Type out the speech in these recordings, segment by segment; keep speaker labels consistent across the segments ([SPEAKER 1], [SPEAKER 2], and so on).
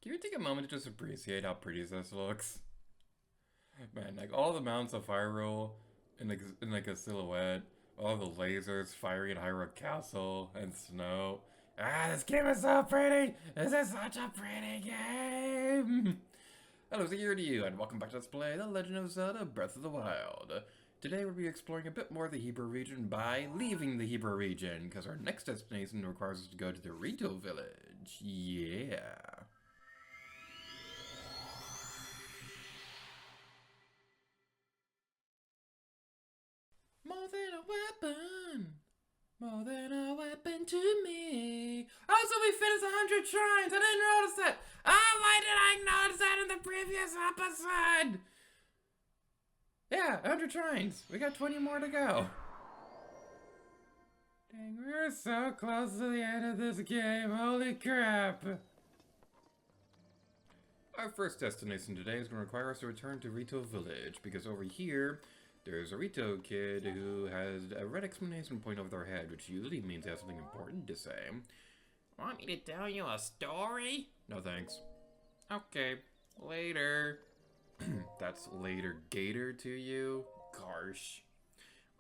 [SPEAKER 1] Can you take a moment to just appreciate how pretty this looks? Man, like all the mounts of fire roll in like a silhouette, all the lasers firing at Hyrule Castle and snow. Ah, this game is so pretty! This is such a pretty game! Hello, here to you, and welcome back to Let's Play The Legend of Zelda Breath of the Wild. Today we'll be exploring a bit more of the Hebrew region by leaving the Hebrew region, because our next destination requires us to go to the Rito village. Yeah. More than a weapon. More than a weapon to me. Also, we finished 100 shrines. I didn't notice that. Oh, why did I notice that in the previous episode? Yeah, 100 shrines. We got 20 more to go. Dang, we're so close to the end of this game. Holy crap. Our first destination today is going to require us to return to Rito Village, because over here, there's a Rito kid who has a red exclamation point over their head, which usually means they have something important to say. Want me to tell you a story? No thanks. Okay, later. That's later gator to you? Gosh.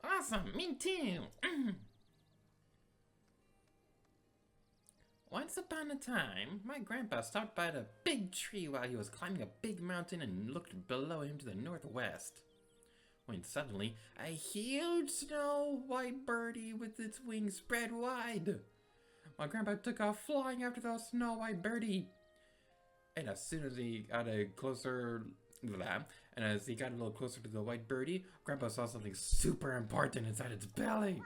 [SPEAKER 1] Awesome, me too. Once upon a time, my grandpa stopped by the big tree while he was climbing a big mountain and looked below him to the northwest. When suddenly, a huge snow white birdie with its wings spread wide. My grandpa took off flying after the snow white birdie. And as soon as he got a little closer to the white birdie, Grandpa saw something super important inside its belly.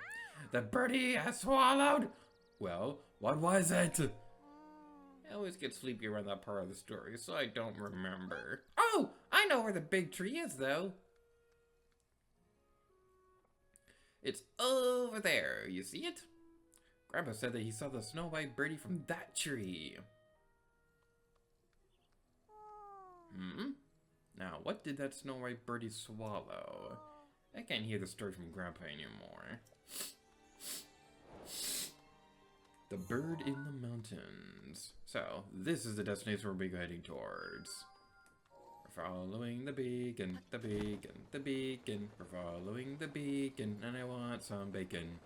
[SPEAKER 1] The birdie has swallowed. Well, what was it? I always get sleepy around that part of the story, so I don't remember. Oh, I know where the big tree is, though. It's over there, you see it? Grandpa said that he saw the snow white birdie from that tree. Now, what did that snow white birdie swallow? I can't hear the story from Grandpa anymore. The bird in the mountains. So, this is the destination we'll be heading towards. We're following the beacon, the beacon, the beacon. We're following the beacon, and I want some bacon.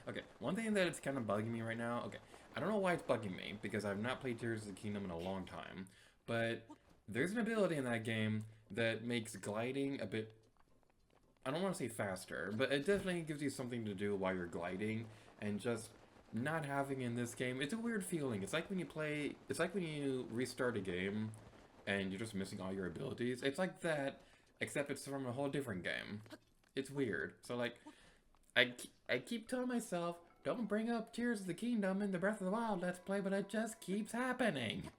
[SPEAKER 1] Okay, one thing that is kind of bugging me right now, okay, I don't know why it's bugging me, because I've not played Tears of the Kingdom in a long time, but there's an ability in that game that makes gliding a bit, I don't want to say faster, but it definitely gives you something to do while you're gliding, and just not having in this game, it's a weird feeling. It's like when you restart a game, and you're just missing all your abilities. It's like that, except it's from a whole different game. It's weird. So like, I keep telling myself, don't bring up Tears of the Kingdom in the Breath of the Wild Let's Play, but it just keeps happening.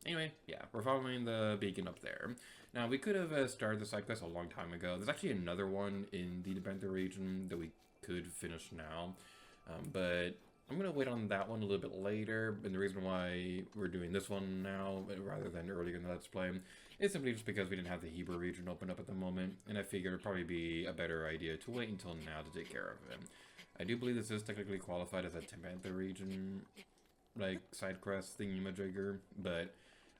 [SPEAKER 1] Anyway, yeah, we're following the beacon up there. Now, we could have started the side quest a long time ago. There's actually another one in the Benther region that we could finish now, but I'm going to wait on that one a little bit later, and the reason why we're doing this one now rather than earlier in the Let's Play is simply just because we didn't have the Hebrew region open up at the moment, and I figured it would probably be a better idea to wait until now to take care of it. I do believe this is technically qualified as a Benther region, like, side quest thingy-majigger, but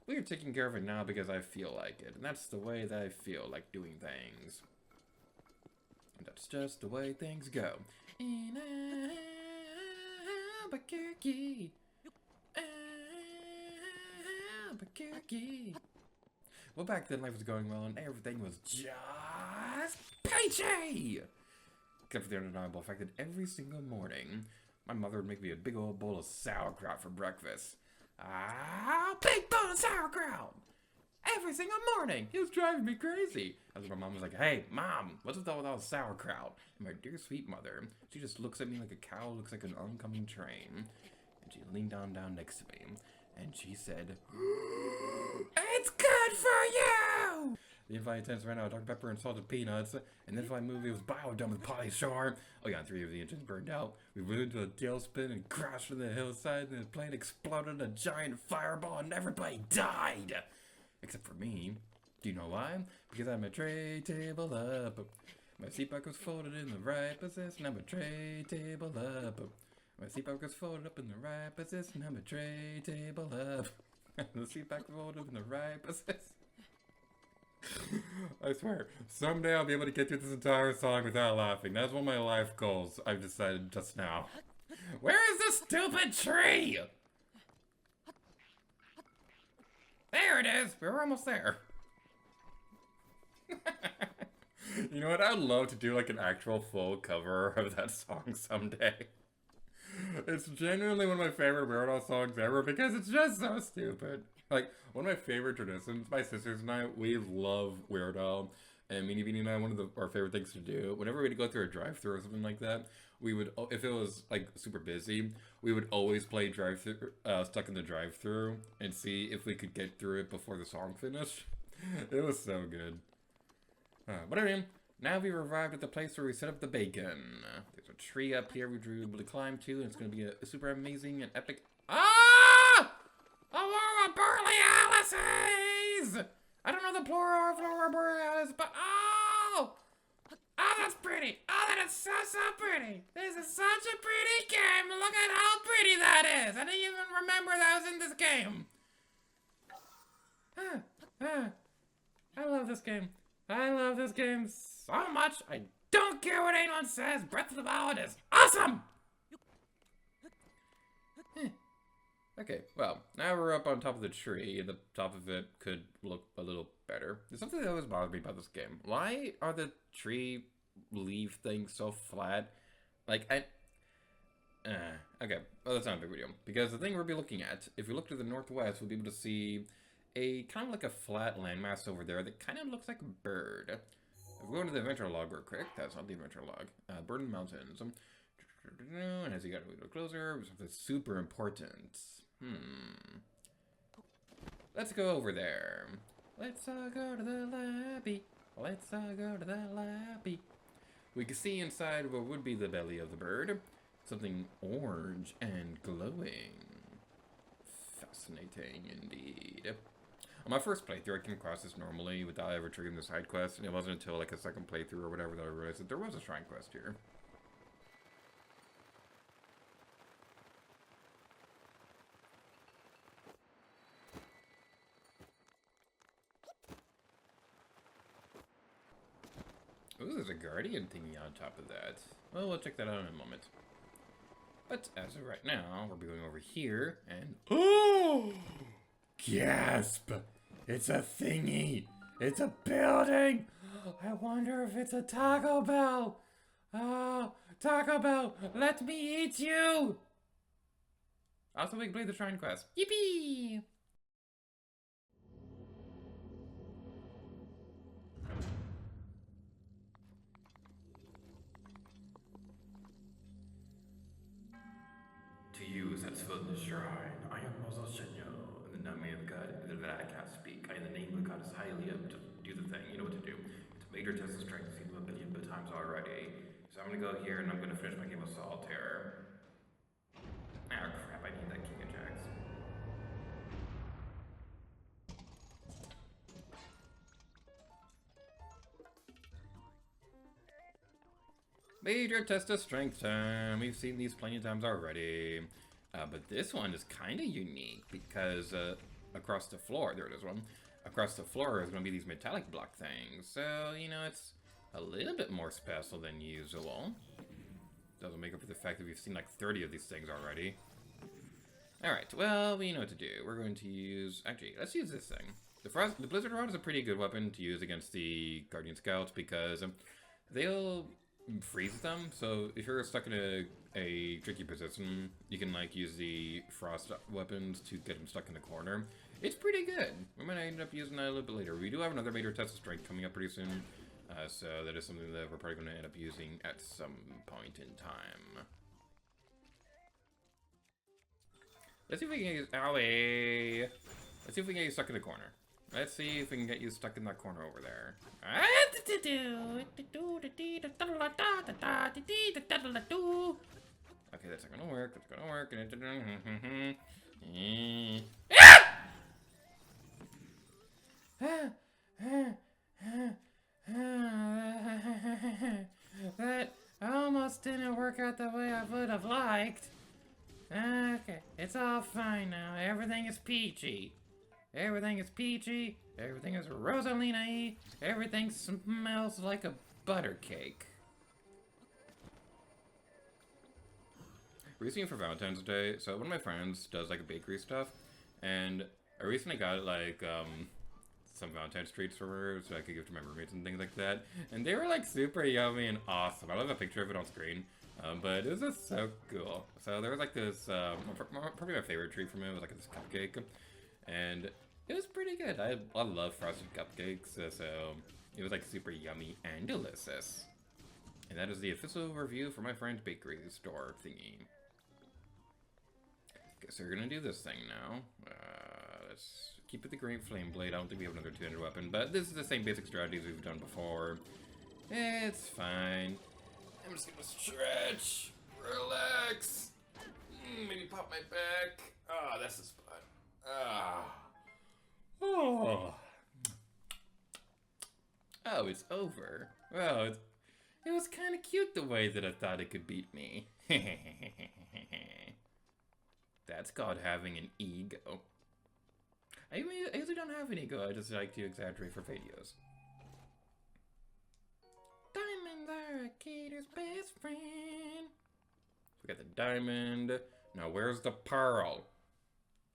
[SPEAKER 1] we are taking care of it now because I feel like it, and that's the way that I feel like doing things. And that's just the way things go. In Albuquerque. Albuquerque. Well, back then life was going well and everything was just peachy! Except for the undeniable fact that every single morning, my mother would make me a big old bowl of sauerkraut for breakfast. Big bowl of sauerkraut! Every single morning! It was driving me crazy. And my mom was like, hey, Mom, what's with all that sauerkraut? And my dear sweet mother, she just looks at me like a cow looks like an oncoming train. And she leaned down next to me, and she said, it's good for you! The Infinite Tense ran out of Dr. Pepper and salted peanuts, and the Infinite movie was Biodome with Polly Shore. Oh yeah, 3 of the engines burned out. We went into a tailspin and crashed on the hillside, and the plane exploded in a giant fireball, and everybody died! Except for me. Do you know why? Because I'm a tray table up. My seat back was folded in the right position. I'm a tray table up. My seat back was folded up in the right position. I'm a tray table up. The seat back folded up in the right position. I swear, someday I'll be able to get through this entire song without laughing. That's one of my life goals I've decided just now. Where is this stupid tree? There it is! We're almost there. You know what? I'd love to do like an actual full cover of that song someday. It's genuinely one of my favorite Weird Al songs ever because it's just so stupid. Like, one of my favorite traditions, my sisters and I, we love Weird Al. And Meanie Beanie and I, one of our favorite things to do, whenever we'd go through a drive-thru or something like that, we would, if it was like super busy, we would always play Stuck in the Drive-Thru and see if we could get through it before the song finished. It was so good. But anyway, now we've arrived at the place where we set up the bacon. There's a tree up here we've been able to climb to, and it's going to be a super amazing and epic... Ah! Aurora Borealis! I don't know the plural of Aurora Borealis, but oh! Oh, that's pretty! Oh, that is so, so pretty! This is such a pretty game! Look at how pretty that is! I didn't even remember that was in this game! I love this game. I love this game so much, I don't care what anyone says! Breath of the Wild is awesome! Okay, well, now we're up on top of the tree, and the top of it could look a little better. There's something that always bothers me about this game. Why are the tree leaf things so flat? Like, okay, well, that's not a big deal. Because the thing we'll be looking at, if we look to the northwest, we'll be able to see a kind of like a flat landmass over there that kind of looks like a bird. If we go into the adventure log real quick, that's not the adventure log. Bird in the mountains. And as you get a little closer, something super important. Let's go over there. Let's go to the labby. Let's go to the labby. We can see inside what would be the belly of the bird. Something orange and glowing. Fascinating indeed. On my first playthrough, I came across this normally without ever triggering the side quest, and it wasn't until like a second playthrough or whatever that I realized that there was a shrine quest here. Ooh, there's a guardian thingy on top of that. Well, we'll check that out in a moment. But as of right now, we'll be going over here, and... Oh! Gasp! It's a thingy! It's a building! I wonder if it's a Taco Bell! Oh, Taco Bell, let me eat you! Also, we can play the shrine quest. Yippee! To you that's filled the shrine, I am Mozo Shenno, in the name of the god that I can't speak. I, in the name of the god, is highly up to do the thing. You know what to do. It's a major test of strength. I've seen them a billion times already. So I'm gonna go here and I'm gonna finish my game of solitaire. Ah, crap! I need that king of jacks. Major test of strength time. We've seen these plenty of times already. But this one is kind of unique because across the floor, there it is one. Across the floor is going to be these metallic block things. So, you know, it's a little bit more special than usual. Doesn't make up for the fact that we've seen like 30 of these things already. Alright, well, we know what to do. We're going to use... Actually, let's use this thing. The Blizzard Rod is a pretty good weapon to use against the Guardian Scouts because they'll freeze them. So if you're stuck in a tricky position, you can like use the frost weapons to get them stuck in the corner. It's pretty good. We might end up using that a little bit later. We do have another major test of strength coming up pretty soon. So that is something that we're probably going to end up using at some point in time. Let's see if we can get you... Owie! Let's see if we can get you stuck in the corner. Let's see if we can get you stuck in that corner over there. Okay, that's not gonna work. That's gonna work. That almost didn't work out the way I would have liked. Okay, it's all fine now. Everything is peachy. Everything is peachy. Everything is Rosalina-y. Everything smells like a butter cake. Recently for Valentine's Day, so one of my friends does like bakery stuff, and I recently got like some Valentine's treats for her so I could give to my roommates and things like that, and they were like super yummy and awesome. I don't have a picture of it on screen, but it was just so cool. So there was like this, probably my favorite treat from it was like this cupcake, and it was pretty good. I love frosted cupcakes, so it was like super yummy and delicious. And that is the official review for my friend's bakery store thingy. Okay, so we're gonna do this thing now. Let's keep it the Great Flame Blade. I don't think we have another two-handed weapon, but this is the same basic strategies we've done before. It's fine. I'm just gonna stretch, relax, maybe pop my back. Ah, that's the spot. Oh, it's over. Well, it was kind of cute the way that I thought it could beat me. That's called having an ego. I usually don't have an ego, I just like to exaggerate for videos. Diamonds are a Gator's best friend. We got the diamond. Now where's the pearl?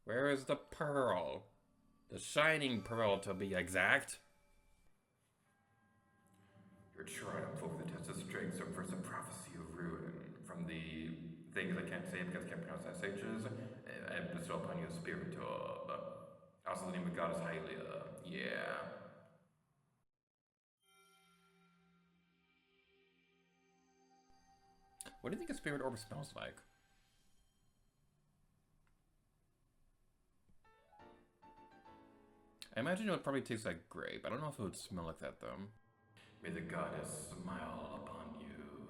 [SPEAKER 1] Where is the pearl? The shining pearl to be exact. Your triumph over the test of strength subverts the prophecy of ruin. From the things I can't say because I can't pronounce SH's, I bestow upon you a spirit orb. Also the name of goddess Hylia. Yeah. What do you think a spirit orb smells like? I imagine it would probably taste like grape. I don't know if it would smell like that though. May the goddess smile upon you.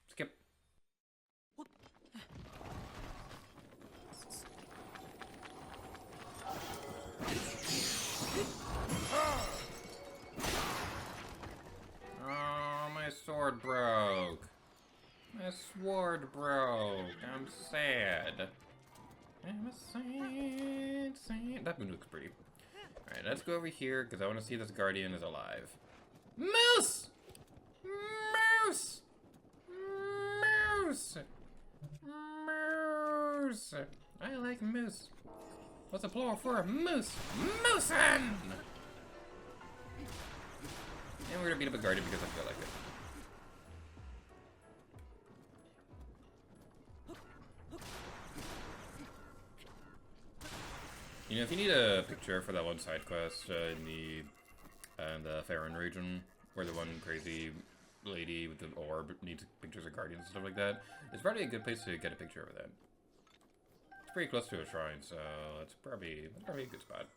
[SPEAKER 1] Skip. Oh, my sword broke. My sword broke. I'm sad. I'm sad. That one looks pretty. Alright, let's go over here because I want to see this guardian is alive. Moose! Moose! Moose! Moose! I like moose. What's the plural for a moose? Moosin! And we're gonna beat up a guardian because I feel like it. You know, if you need a picture for that one side quest in the Farron region, where the one crazy lady with the orb needs pictures of guardians and stuff like that, it's probably a good place to get a picture of that. It's pretty close to a shrine, so it's probably a good spot.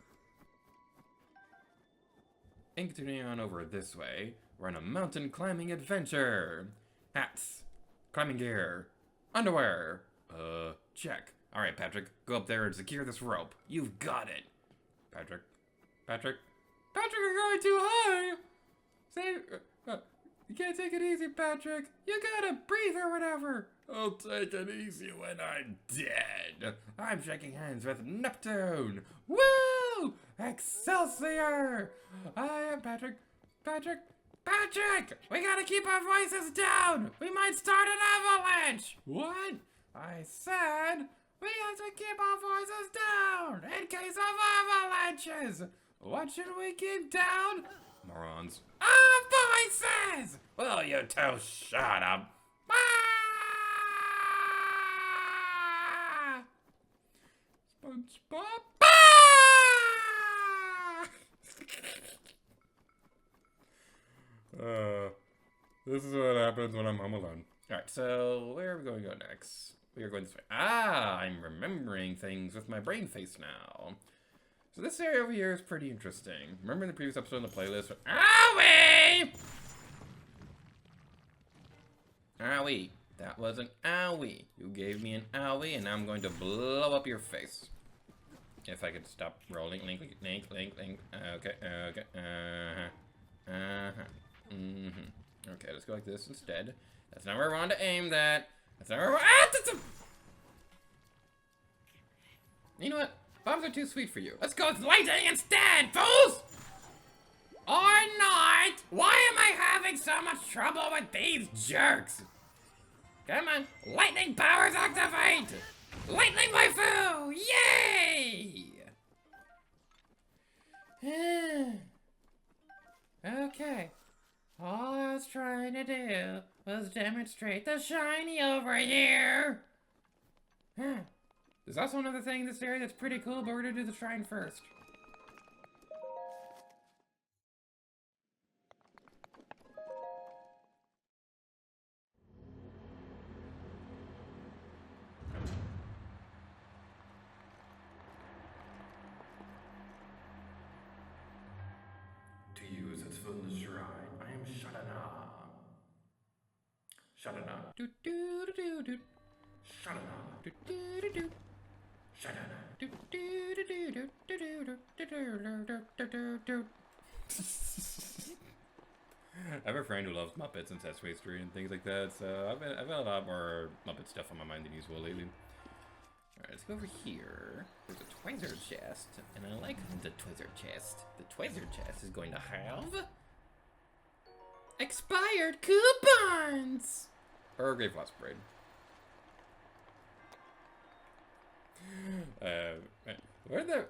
[SPEAKER 1] And continuing on over this way, we're on a mountain climbing adventure. Hats, climbing gear, underwear. Check. All right, Patrick, go up there and secure this rope. You've got it. Patrick, you're going too high. Say, you can't take it easy, Patrick. You gotta breathe or whatever. I'll take it easy when I'm dead. I'm shaking hands with Neptune. Woo! Excelsior! I am Patrick. We gotta keep our voices down. We might start an avalanche. What? I said we have to keep our voices down in case of avalanches. What should we keep down? Morons. Our voices! Will you two shut up? SpongeBob. This is what happens when I'm home alone. Alright, so where are we going to go next? We are going this way. Ah, I'm remembering things with my brain face now. So this area over here is pretty interesting. Remember in the previous episode on the playlist? Owie! Owie. That was an owie. You gave me an owie, and I'm going to blow up your face. If I could stop rolling. Link. Okay. Okay, let's go like this instead. That's not where I wanted to aim that. That's not where I You know what? Bombs are too sweet for you. Let's go with lightning instead, fools! Or not! Why am I having so much trouble with these jerks? Come on, lightning powers activate! Lightning waifu! Yay! Okay. All I was trying to do was demonstrate the shiny over here. There's also another thing in this area that's pretty cool, but we're gonna do the shrine first. To use its fullness shrine, I am Shada. Shada. Do do do do. Shada. Do do do. Shada. Do do do do do do do. I have a friend who loves Muppets and Sesame Street and things like that, so I've had a lot more Muppet stuff on my mind than usual lately. Alright, let's go over here. There's a Twizer chest, and I like the Twizer chest. The Twizer chest is going to have expired coupons! Or Grave Wasp Braid. Where the...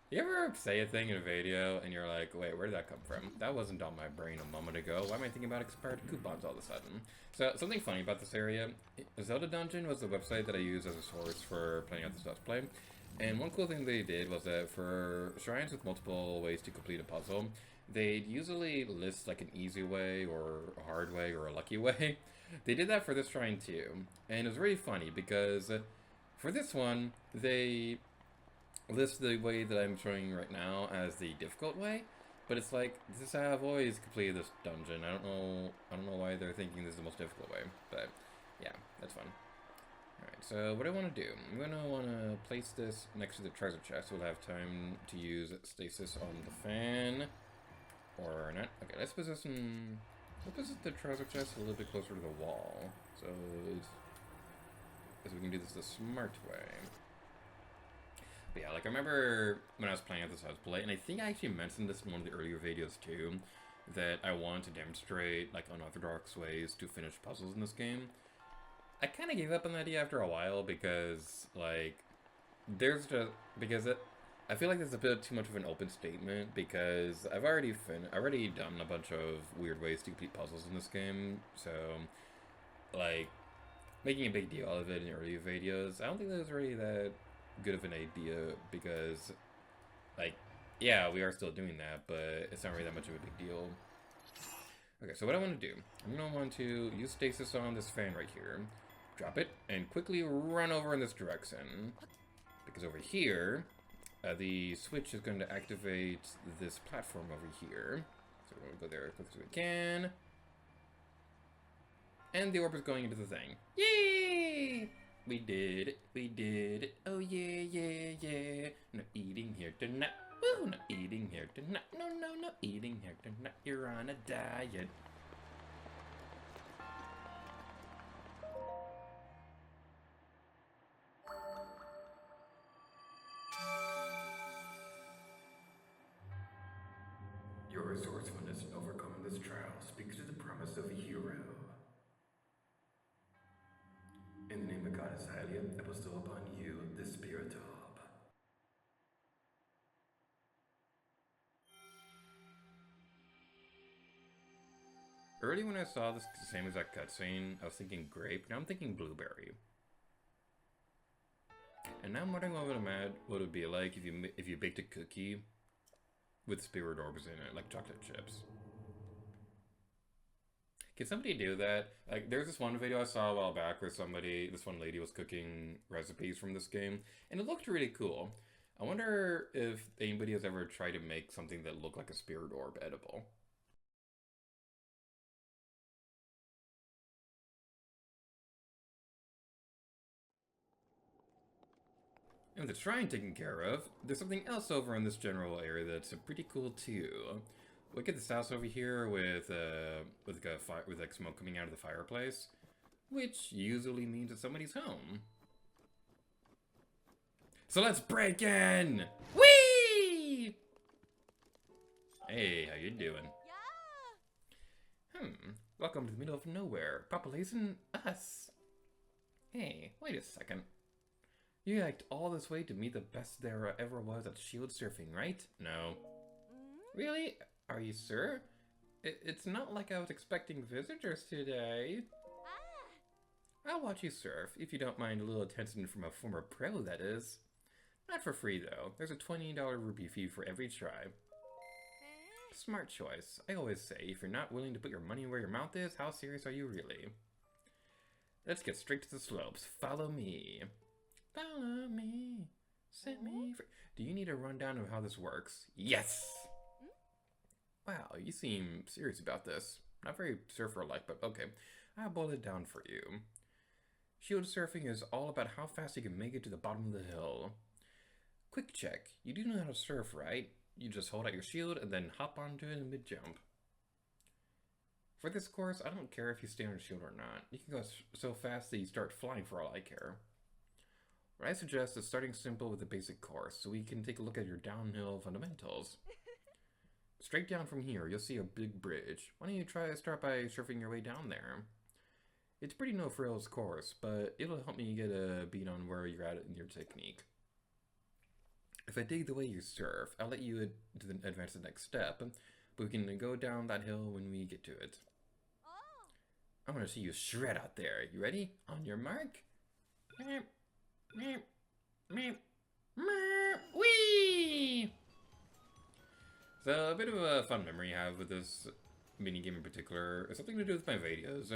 [SPEAKER 1] You ever say a thing in a video and you're like, wait, where did that come from? That wasn't on my brain a moment ago. Why am I thinking about expired coupons all of a sudden? So, something funny about this area. Zelda Dungeon was the website that I used as a source for planning out this Let's Play. And one cool thing they did was that for shrines with multiple ways to complete a puzzle, they'd usually list like an easy way or a hard way or a lucky way. They did that for this shrine too. And it was really funny because for this one, they list the way that I'm showing right now as the difficult way, but it's like, this is how I've always completed this dungeon. I don't know why they're thinking this is the most difficult way, but yeah, that's fun. Alright, so what I want to do, I'm going to want to place this next to the treasure chest. We'll have time to use stasis on the fan, or not. Okay, let's position the treasure chest a little bit closer to the wall, so we can do this the smart way. But yeah, like I remember when I was playing at this Let's Play, and I think I actually mentioned this in one of the earlier videos too, that I wanted to demonstrate like unorthodox ways to finish puzzles in this game. I kind of gave up on the idea after a while because like I feel like there's a bit too much of an open statement because I've already done a bunch of weird ways to complete puzzles in this game, so like making a big deal out of it in earlier videos, I don't think that was really that good of an idea because, like, yeah, we are still doing that, but it's not really that much of a big deal. Okay, so what I want to do, I'm going to want to use stasis on this fan right here, drop it, and quickly run over in this direction, because over here, the switch is going to activate this platform over here. So we're going to go there as quick as we can. And the orb is going into the thing. Yay! We did it, we did it, oh yeah, yeah, yeah. No eating here tonight, woo, no eating here tonight, no, no, no eating here tonight, you're on a diet. Your resourcefulness in overcoming this trial speaks to the promise of a hero. In the name of Goddess Hylia, I bestow upon you this spirit orb. Early when I saw this same exact cutscene, I was thinking grape, now I'm thinking blueberry. And now I'm wondering what it would be like if you baked a cookie with spirit orbs in it, like chocolate chips. Can somebody do that? Like, there's this one video I saw a while back where this one lady was cooking recipes from this game, and it looked really cool. I wonder if anybody has ever tried to make something that looked like a spirit orb edible. And with the shrine taken care of, there's something else over in this general area that's pretty cool too. Look at this house over here with like smoke coming out of the fireplace, which usually means it's somebody's home. So let's break in! Whee! Hey, how you doing? Welcome to the middle of nowhere. Population us. Hey, wait a second. You hiked all this way to meet the best there ever was at shield surfing, right? No. Really? Are you sure? It's not like I was expecting visitors today. I'll watch you surf, if you don't mind a little attention from a former pro, that is. Not for free, though. There's a $20 rupee fee for every try. Smart choice. I always say, if you're not willing to put your money where your mouth is, how serious are you really? Let's get straight to the slopes. Follow me. Follow me. Set me free. Do you need a rundown of how this works? Yes! Wow, you seem serious about this. Not very surfer-like, but okay. I'll boil it down for you. Shield surfing is all about how fast you can make it to the bottom of the hill. Quick check. You do know how to surf, right? You just hold out your shield and then hop onto it in mid-jump. For this course, I don't care if you stay on your shield or not. You can go so fast that you start flying for all I care. What I suggest is starting simple with the basic course, so we can take a look at your downhill fundamentals. Straight down from here, you'll see a big bridge. Why don't you start by surfing your way down there? It's pretty no-frills course, but it'll help me get a beat on where you're at in your technique. If I dig the way you surf, I'll let you advance the next step, but we can go down that hill when we get to it. I'm gonna see you shred out there. You ready? On your mark? Whee! So a bit of a fun memory I have with this minigame in particular. It's something to do with my videos.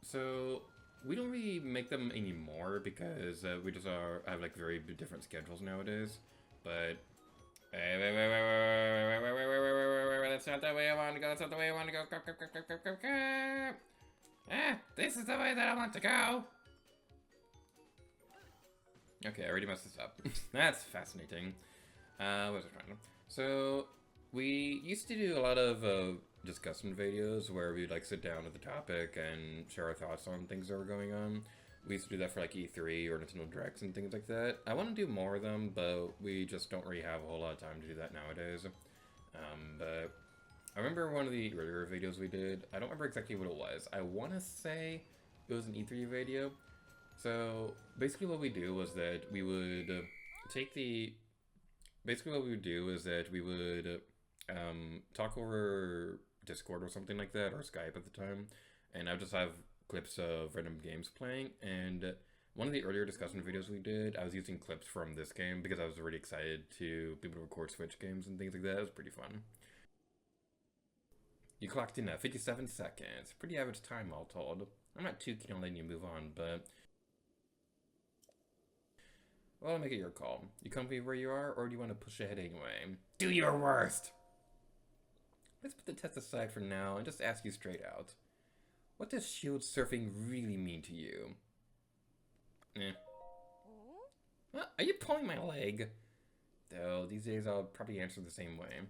[SPEAKER 1] So we don't really make them anymore because we just have like very different schedules nowadays. But wait, that's not the way I want to go. That's not the way I want to go. Go. Ah, this is the way that I want to go. Okay, I already messed this up. That's fascinating. What was I trying to? So we used to do a lot of discussion videos where we'd like sit down with the topic and share our thoughts on things that were going on. We used to do that for like E3 or Nintendo Directs and things like that. I want to do more of them, but we just don't really have a whole lot of time to do that nowadays. But I remember one of the earlier videos we did. I don't remember exactly what it was. I want to say it was an E3 video. So basically what we do was that we would talk over Discord or something like that, or Skype at the time, and I would just have clips of random games playing. And one of the earlier discussion videos we did, I was using clips from this game because I was really excited to be able to record Switch games and things like that. It was pretty fun. You clocked in at 57 seconds. Pretty average time, all told. I'm not too keen on letting you move on, but well, I'll make it your call. You comfy where you are, or do you want to push ahead anyway? Do your worst! Let's put the test aside for now and just ask you straight out. What does shield surfing really mean to you? Well, are you pulling my leg? Though, these days I'll probably answer the same way.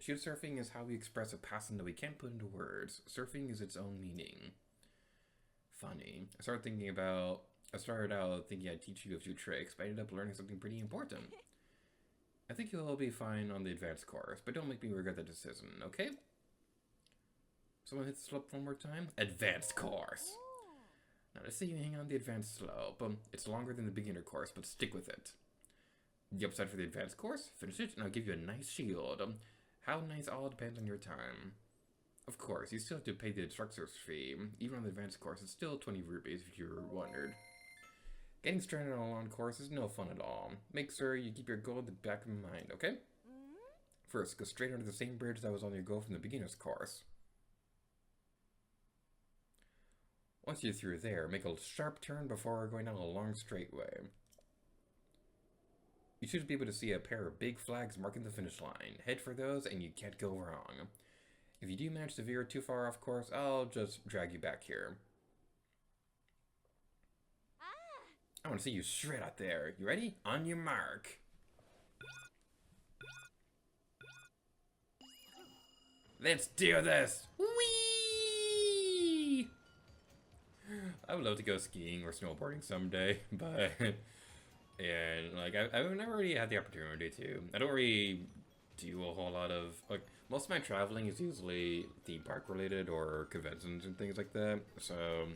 [SPEAKER 1] Shield surfing is how we express a passion that we can't put into words. Surfing is its own meaning. Funny. I started out thinking I'd teach you a few tricks, but I ended up learning something pretty important. I think you'll all be fine on the advanced course, but don't make me regret the decision, okay? Someone hit the slope one more time? Advanced course! Now let's say you hang on the advanced slope. It's longer than the beginner course, but stick with it. The upside for the advanced course? Finish it, and I'll give you a nice shield. How nice all depends on your time. Of course, you still have to pay the instructor's fee. Even on the advanced course, it's still 20 rupees if you wondered. Getting stranded on a long course is no fun at all. Make sure you keep your goal at the back of your mind, okay? First, go straight under the same bridge that was on your goal from the beginner's course. Once you're through there, make a sharp turn before going down a long straightway. You should be able to see a pair of big flags marking the finish line. Head for those and you can't go wrong. If you do manage to veer too far off course, I'll just drag you back here. I want to see you shred out there. You ready? On your mark. Let's do this! Whee! I would love to go skiing or snowboarding someday, but And like I've never really had the opportunity to. I don't really do a whole lot of like most of my traveling is usually theme park related or conventions and things like that. So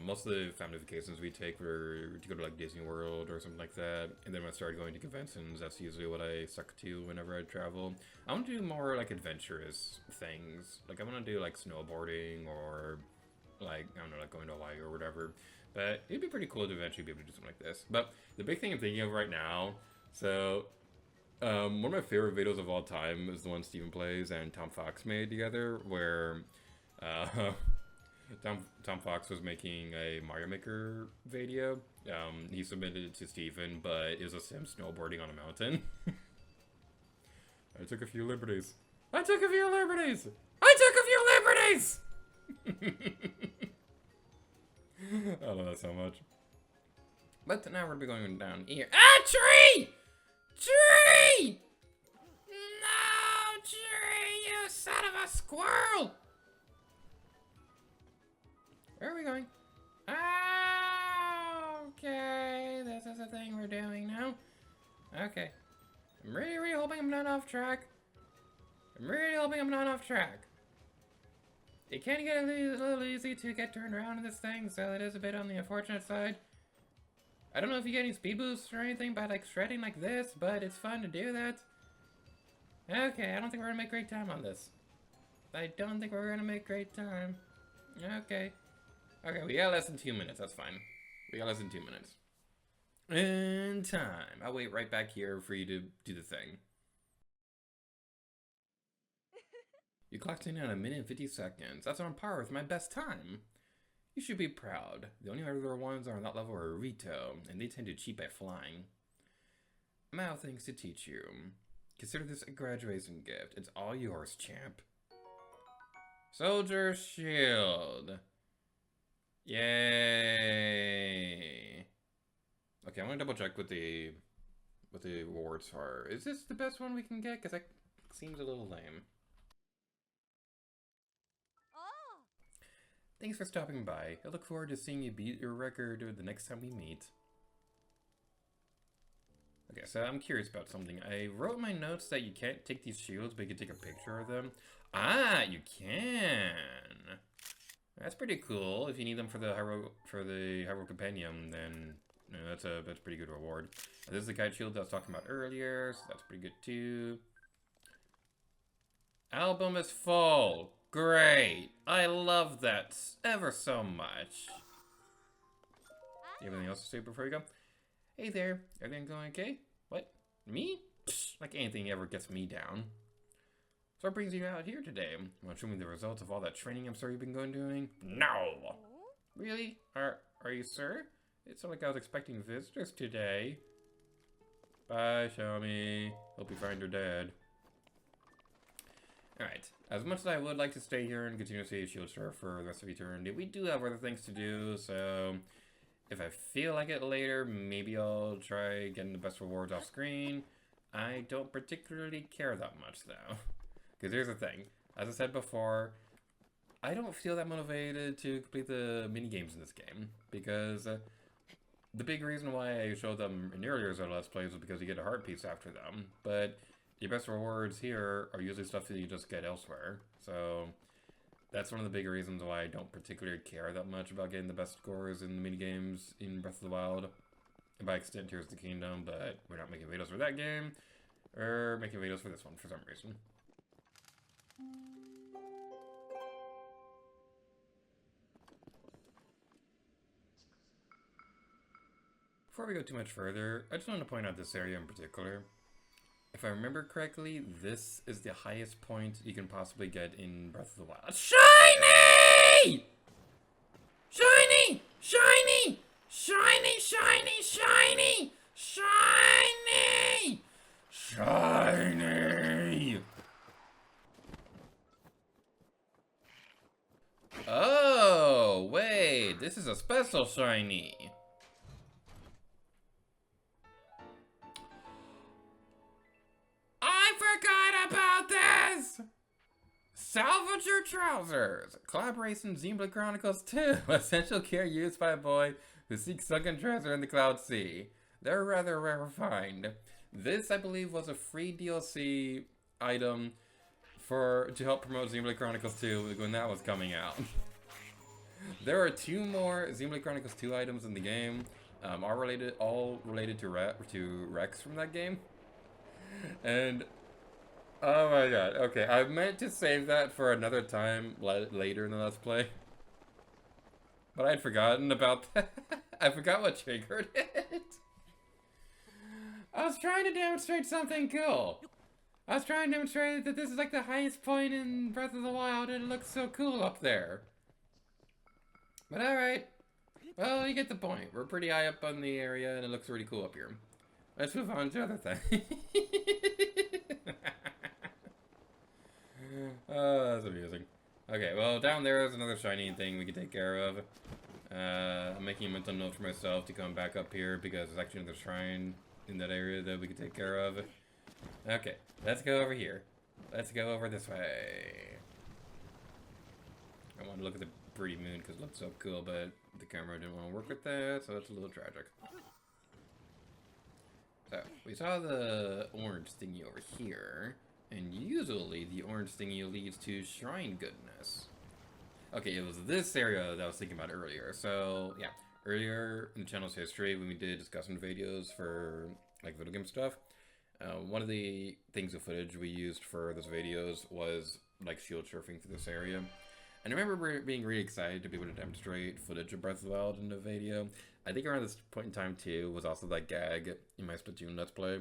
[SPEAKER 1] most of the family vacations we take were to go to like Disney World or something like that. And then when I started going to conventions, that's usually what I stuck to whenever I travel. I want to do more like adventurous things. Like I want to do like snowboarding or like, I don't know, like going to Hawaii or whatever. But it'd be pretty cool to eventually be able to do something like this. But the big thing I'm thinking of right now, so one of my favorite videos of all time is the one Steven Plays and Tom Fox made together, where Tom Fox was making a Mario Maker video. He submitted it to Steven, but it was a sim snowboarding on a mountain. I took a few liberties. I took a few liberties! I took a few liberties! I love that so much. But now we're going down here. Ah, tree! Tree! No, tree, you son of a squirrel! Where are we going? Okay, this is the thing we're doing now. Okay. I'm really hoping I'm not off track. It can get a little easy to get turned around in this thing, so it is a bit on the unfortunate side. I don't know if you get any speed boosts or anything by like shredding like this, but it's fun to do that. Okay, I don't think we're gonna make great time on this. Okay. Okay, we got less than 2 minutes, that's fine. We got less than 2 minutes. And time. I'll wait right back here for you to do the thing. You clocked in at 1 minute and 50 seconds. That's on par with my best time. You should be proud. The only other ones on that level are Rito, and they tend to cheat by flying. I'm out of things to teach you. Consider this a graduation gift. It's all yours, champ. Soldier shield. Yay. Okay, I'm gonna double check what the rewards are. Is this the best one we can get? Because that seems a little lame. Thanks for stopping by. I look forward to seeing you beat your record the next time we meet. Okay, so I'm curious about something. I wrote in my notes that you can't take these shields, but you can take a picture of them. Ah, you can! That's pretty cool. If you need them for the Hyrule Compendium, then you know, that's a pretty good reward. This is the guide shield that I was talking about earlier, so that's pretty good too. Album is full. Great! I love that ever so much. Anything else to say before we go? Hey there, everything going okay? What? Me? Psh, like anything ever gets me down. So what brings you out here today? Want to show me the results of all that training I'm sure you've been doing? No! Really? Are you sure? It sounded like I was expecting visitors today. Bye, Xiaomi. Hope you find your dad. Alright, as much as I would like to stay here and continue to see Shield Star for the rest of eternity, we do have other things to do, so if I feel like it later, maybe I'll try getting the best rewards off screen. I don't particularly care that much, though. Because here's the thing, as I said before, I don't feel that motivated to complete the minigames in this game, because the big reason why I showed them in earlier Zelda Let's Plays was because you get a heart piece after them, but your best rewards here are usually stuff that you just get elsewhere, so that's one of the big reasons why I don't particularly care that much about getting the best scores in the minigames in Breath of the Wild, and by extent Tears of the Kingdom, but we're not making videos for that game, or making videos for this one for some reason. Before we go too much further, I just want to point out this area in particular. If I remember correctly, this is the highest point you can possibly get in Breath of the Wild. Shiny! Shiny! Shiny! Shiny! Shiny! Shiny! Shiny! Shiny! Oh, wait, this is a special shiny. Forgot about this! Salvager trousers! Collaboration Xenoblade Chronicles 2. Essential gear used by a boy who seeks sunken treasure in the Cloud Sea. They're rather rare find. This, I believe, was a free DLC item to help promote Xenoblade Chronicles 2 when that was coming out. There are 2 more Xenoblade Chronicles 2 items in the game, all related to Rex from that game. And oh my god, okay, I meant to save that for another time later in the Let's Play. But I'd forgotten about that. I forgot what triggered it. I was trying to demonstrate something cool. I was trying to demonstrate that this is like the highest point in Breath of the Wild and it looks so cool up there. But alright. Well, you get the point. We're pretty high up on the area and it looks really cool up here. Let's move on to other things. Oh, that's amusing. Okay, well, down there is another shiny thing we can take care of. I'm making a mental note for myself to come back up here because there's actually another shrine in that area that we can take care of. Okay, let's go over here. Let's go over this way. I want to look at the pretty moon because it looks so cool, but the camera didn't want to work with that, so that's a little tragic. So, we saw the orange thingy over here, and usually the orange thingy leads to shrine goodness. Okay, it was this area that I was thinking about earlier. So, yeah, earlier in the channel's history, when we did discussion videos for, like, video game stuff, one of the things of footage we used for those videos was, like, shield surfing through this area. And I remember being really excited to be able to demonstrate footage of Breath of the Wild in the video. I think around this point in time, too, was also that gag in my Splatoon Let's Play,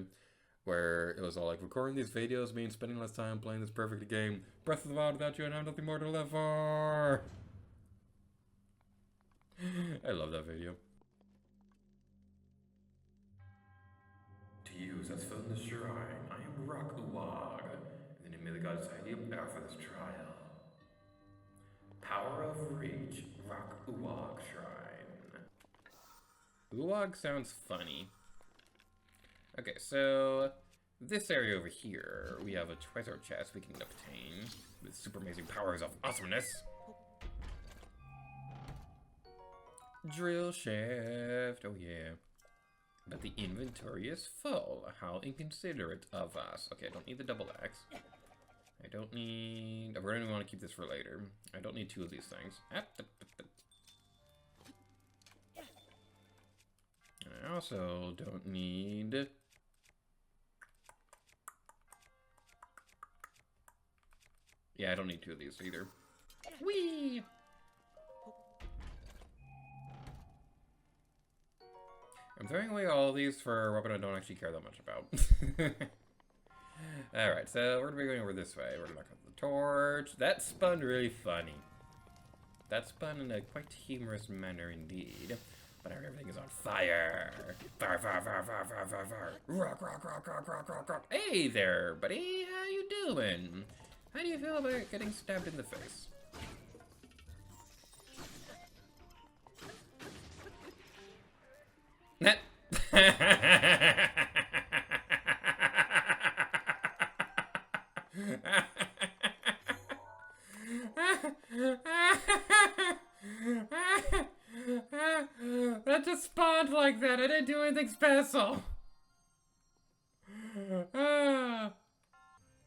[SPEAKER 1] where it was all like, recording these videos means spending less time playing this perfect game. Breath of the Wild without you and I have nothing more to live for. I love that video. To use as found in the shrine, I am Rock Uwog, and the name of the gods I you bear for this trial. Power of Reach, Rock Uwog Shrine. Uwog sounds funny. Okay, so this area over here, we have a treasure chest we can obtain with super amazing powers of awesomeness. Drill shaft, oh yeah. But the inventory is full. How inconsiderate of us. Okay, I don't need the double axe. I don't need... We're going to want to keep this for later. I don't need 2 of these things. I also don't need... Yeah, I don't need 2 of these either. Whee! I'm throwing away all of these for a weapon I don't actually care that much about. Alright, so we're going to be going over this way. We're going to knock out the torch. That spun really funny. That spun in a quite humorous manner indeed. But everything is on fire. Fire, fire, fire, fire, fire, fire, fire. Rock, rock, rock, rock, rock, rock, rock. Hey there, buddy. How you doing? How do you feel about getting stabbed in the face? Net. That just spawned like that. I didn't do anything special.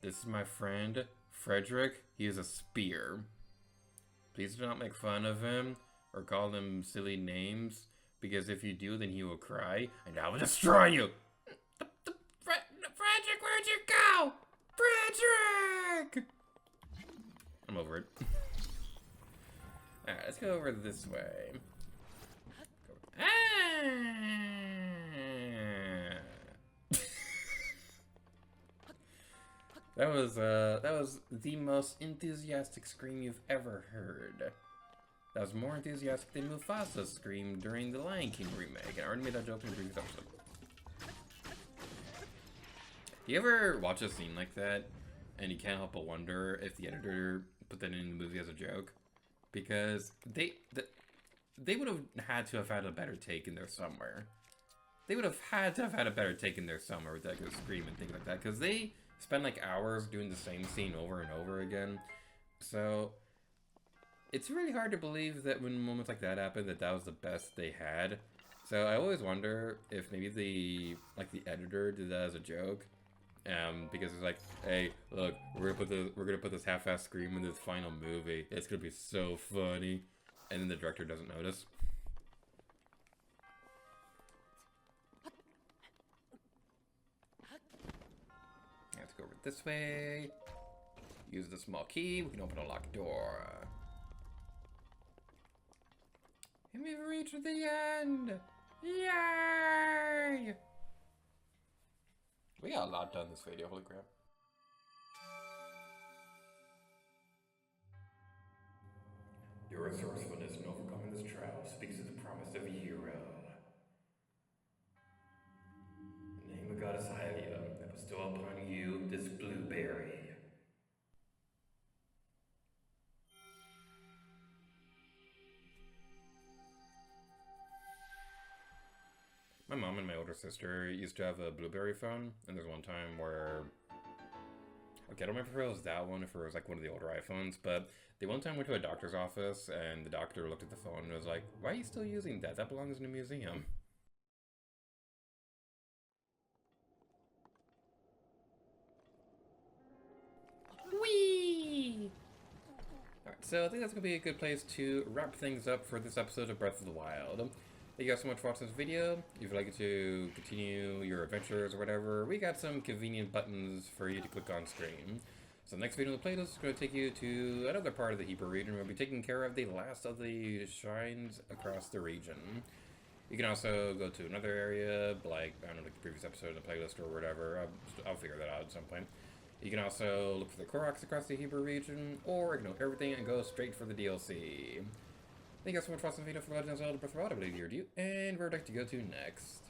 [SPEAKER 1] This is my friend, Frederick. He is a spear. Please do not make fun of him or call him silly names, because if you do, then he will cry, and I will destroy you! Frederick, where'd you go? Frederick! I'm over it. Alright, let's go over this way. That was the most enthusiastic scream you've ever heard. That was more enthusiastic than Mufasa's scream during the Lion King remake, and I already made that joke in the previous episode. Do you ever watch a scene like that, and you can't help but wonder if the editor put that in the movie as a joke? Because they would have had to have had a better take in there somewhere. They would have had to have had a better take in there somewhere with like a scream and things like that, because they spend like hours doing the same scene over and over again. So it's really hard to believe that when moments like that happen, that was the best they had. So I always wonder if maybe the editor did that as a joke, because it's like, hey, look, we're gonna put this half-assed scream in this final movie. It's gonna be so funny, and then the director doesn't notice. Let's go over this way. Use the small key. We can open a locked door. And we've reached the end! Yay! We got a lot done this video, holy crap. Your resourcefulness in overcoming this trial speaks to the promise of a hero. In the name of Goddess Hylia, I bestow upon you this blueberry. My mom and my older sister used to have a Blueberry phone, and there's one time where... Okay, I don't remember if it was that one, if it was like one of the older iPhones, but they one time went to a doctor's office, and the doctor looked at the phone and was like, why are you still using that? That belongs in a museum. Whee! Alright, so I think that's going to be a good place to wrap things up for this episode of Breath of the Wild. Thank you guys so much for watching this video. If you'd like to continue your adventures or whatever, we got some convenient buttons for you to click on screen. So the next video in the playlist is going to take you to another part of the Hebrew region. We'll be taking care of the last of the shrines across the region. You can also go to another area, like, I don't know, like the previous episode in the playlist or whatever. I'll figure that out at some point. You can also look for the Koroks across the Hebrew region, or ignore everything and go straight for the DLC. Thank you guys so much for watching the video for Legend of Zelda Breath of the Wild. I believe you, and where would I like to go to next?